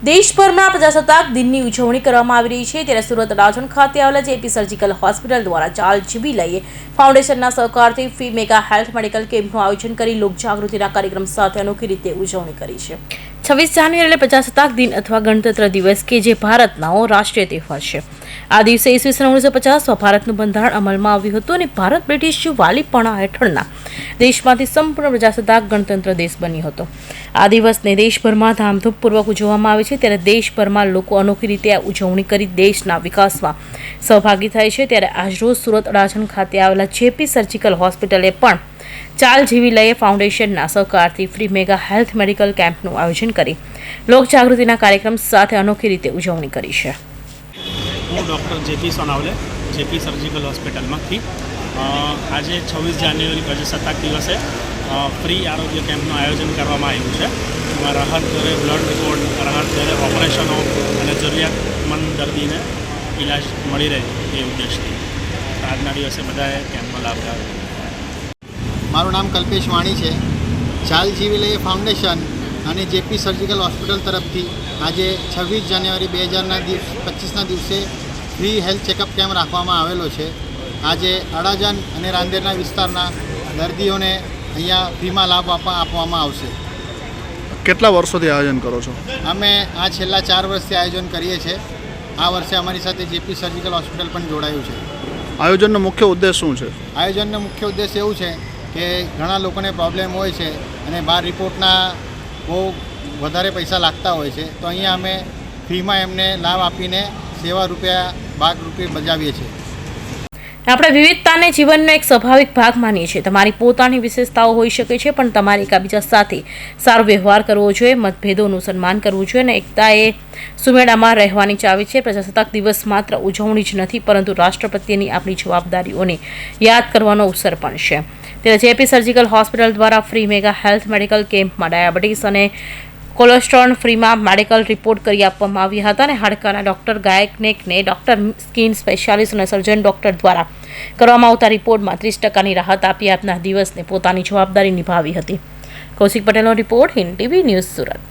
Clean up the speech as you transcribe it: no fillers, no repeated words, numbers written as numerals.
દેશભરમાં પ્રજાસત્તાક દિનની ઉજવણી કરવામાં આવી રહી છે ત્યારે સુરત રાજન ખાતે આવેલા જેપી સર્જિકલ હોસ્પિટલ દ્વારા ચાલ જીવી લઈએ ફાઉન્ડેશનના સહકારથી ફ્રી મેગા હેલ્થ મેડિકલ કેમ્પનું આયોજન કરી લોકજાગૃતિના કાર્યક્રમ સાથે અનોખી રીતે ઉજવણી કરી છે। 26 જાન્યુઆરી પ્રજાસત્તાક દિન અથવા ગણતંત્ર દિવસ કે જે ભારતનો રાષ્ટ્રીય તહેવાર છે। આ દિવસે ઈસવીસન 1950માં ભારતનું બંધારણ અમલમાં આવ્યું હતું અને ભારત બ્રિટિશ વાલીપણા હેઠળના દેશમાંથી સંપૂર્ણ પ્રજાસત્તાક ગણતંત્ર દેશ બન્યો હતો। આ દિવસને દેશભરમાં ધામધૂમપૂર્વક ઉજવવામાં આવે છે ત્યારે દેશભરમાં લોકો અનોખી રીતે આ ઉજવણી કરી દેશના વિકાસમાં સહભાગી થાય છે। ત્યારે આજરોજ સુરત અડાજણ ખાતે આવેલા જેપી સર્જિકલ હોસ્પિટલે પણ ચાલ જીવી લઈએ ફાઉન્ડેશનના સહકારથી ફ્રી મેગા હેલ્થ મેડિકલ કેમ્પનું આયોજન કરી લોકજાગૃતિના કાર્યક્રમ સાથે અનોખી રીતે ઉજવણી કરી છે। હું ડૉક્ટર જેપી સોનાવલે જેપી સર્જિકલ હોસ્પિટલમાંથી આજે 26 જાન્યુઆરી પ્રજાસત્તાક દિવસે ફ્રી આરોગ્ય કેમ્પનું આયોજન કરવામાં આવ્યું છે। એમાં રાહત દરે બ્લડ રિપોર્ટ, રાહત દરે ઓપરેશનો અને જરૂરિયાતમંદ દર્દીને ઇલાજ મળી રહે એ ઉદ્દેશથી આજના દિવસે બધાએ કેમ્પનો લાભ લીધો। મારું નામ કલ્પેશ વાણી છે। ચાલ જીવી લઈએ ફાઉન્ડેશન અને જેપી સર્જિકલ હોસ્પિટલ તરફથી આજે 26 જાન્યુઆરી 2025ના દિવસે ફ્રી હેલ્થ ચેકઅપ કેમ્પ રાખવામાં આવેલો છે। આજે અડાજણ અને રાંદેરના વિસ્તારના દર્દીઓને અહીંયા ફ્રીમાં લાભ આપવામાં આવશે। કેટલા વર્ષોથી આયોજન કરો છો? અમે આ છેલ્લા 4 વર્ષથી આયોજન કરીએ છીએ। આ વર્ષે અમારી સાથે જેપી સર્જિકલ હોસ્પિટલ પણ જોડાયું છે। આયોજનનો મુખ્ય ઉદ્દેશ શું છે? આયોજનનો મુખ્ય ઉદ્દેશ એવું છે કે ઘણા લોકોને પ્રોબ્લેમ હોય છે અને બહાર રિપોર્ટના બહુ વધારે પૈસા લાગતા હોય છે, તો અહીંયા અમે ફ્રીમાં એમને લાભ આપીને સેવા રૂપિયા ભાગરૂપે બજાવીએ છીએ। આપણે વિવિધતાને જીવનનો એક સ્વાભાવિક ભાગ માનીએ છીએ। તમારી પોતાની વિશેષતાઓ હોઈ શકે છે, પણ તમારે એકબીજા સાથે સારો વ્યવહાર કરવો જોઈએ, મતભેદોનું સન્માન કરવું જોઈએ અને એકતાએ સુમેળામાં રહેવાની ચાવી છે। પ્રજાસત્તાક દિવસ માત્ર ઉજવણી જ નથી, પરંતુ રાષ્ટ્ર પ્રત્યેની આપણી જવાબદારીઓને યાદ કરવાનો અવસર પણ છે। ત્યારે જેપી સર્જિકલ હોસ્પિટલ દ્વારા ફ્રી મેગા હેલ્થ મેડિકલ કેમ્પમાં ડાયાબિટીસ અને કોલેસ્ટ્રોલ ફ્રીમાં મેડિકલ રિપોર્ટ કરી આપવામાં આવ્યા હતા અને હાડકાના ડૉક્ટર, ગાયનેકને ડૉક્ટર, સ્કિન સ્પેશિયાલિસ્ટ અને સર્જન ડૉક્ટર દ્વારા કરવામાં આવતા રિપોર્ટમાં 30% રાહત આપી આજના દિવસને પોતાની જવાબદારી નિભાવી હતી। કૌશિક પટેલનો report, Hind TV news, Surat.